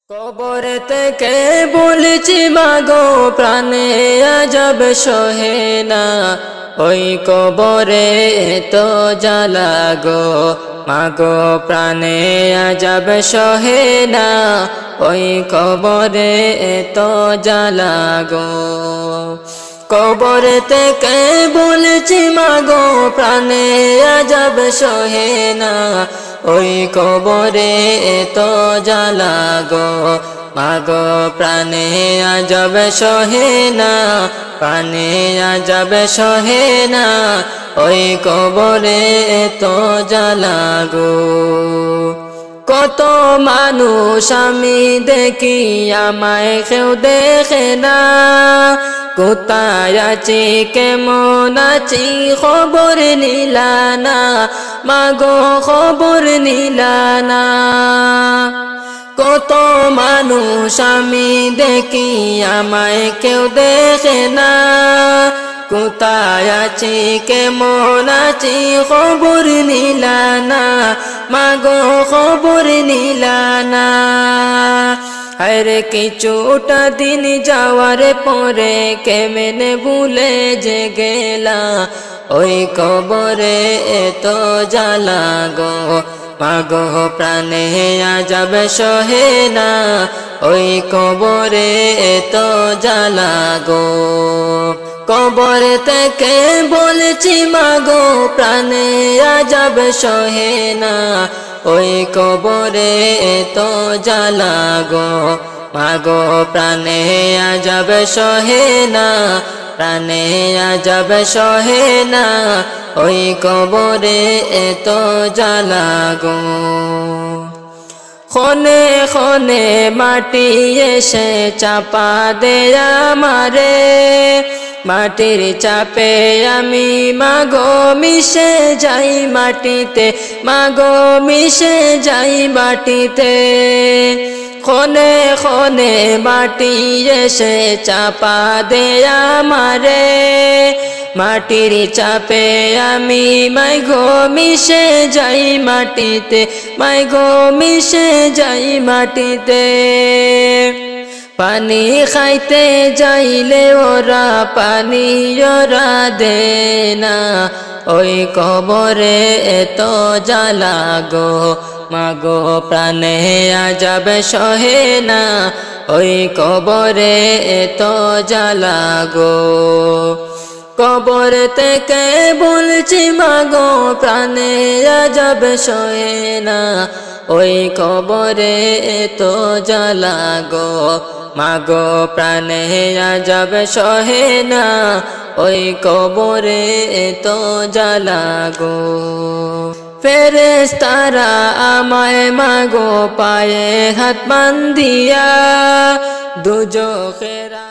কবর থেকে বলছি মাগো প্রাণে আজব সহে না, ওই কবরে তো জ্বালা গো মাগো প্রাণে আজব সহে না, ওই কবরে তো জ্বালা গো। কবর থেকে বলছি মাগো প্রাণে আজব সহে না, ওই কবরে তো জ্বালা গো মাগো প্রাণে আজব সহে না, প্রাণে আজব সহে না, ওই কবরে তো জ্বালা গো। কত মানুষ আমি দেখি আমায় কেউ দেখে না, কোথায় আছি কেমন আছি খবর নিলানা মাগো খবর নিলানা। কত মানুষ আমি দেখি আমায় কেউ দেখে না, কোথায় আছি কেমন আছি খবর নিলানা মাগো খবর নিলানা। আরে কিছুটা দিন যাওয়ার পরে কেমনে ভুলে যে গেলা, ওই কবরে তো জ্বালা গো মাগো প্রাণে আজব সহে না, ওই কবরে তো জ্বালা গো। কবর থেকে বলছি মাগো প্রাণে আজব সহে না, ওই কবরে তো জ্বালা গো মাগো প্রাণে আজব সহে না, প্রাণে আজব সহে না, ওই কবরে তো জ্বালা গো। খনে খনে মাটি এসে চাপা দে আমারে, মাটির চাপে আমি মাগো মিশে যাই মাটিতে, মাগো মিশে যাই মাটিতে। খনে খনে মাটি এসে চাপা দে আমারে, মাটির চাপে আমি মাগো মিশে যাই মাটিতে, মাগো মিশে যাই মাটিতে। পানি খাইতে যাইলে ওরা পানি ওরা দে না, ওই কবরে তো জ্বালা গো মাগো প্রাণে আজব সহে না, ওই কবরে তো জ্বালা গো। কবর থেকে বলছি মাগো প্রাণে আজব সহে না, ওই কবরে তো জ্বালা গো মাগো প্রাণে আজব সহে না, ওই কবরে তো জ্বালা গো। ফেরেশতারা আমায় মাগো পায়ে হাত বান্ধিয়া দুজখেরা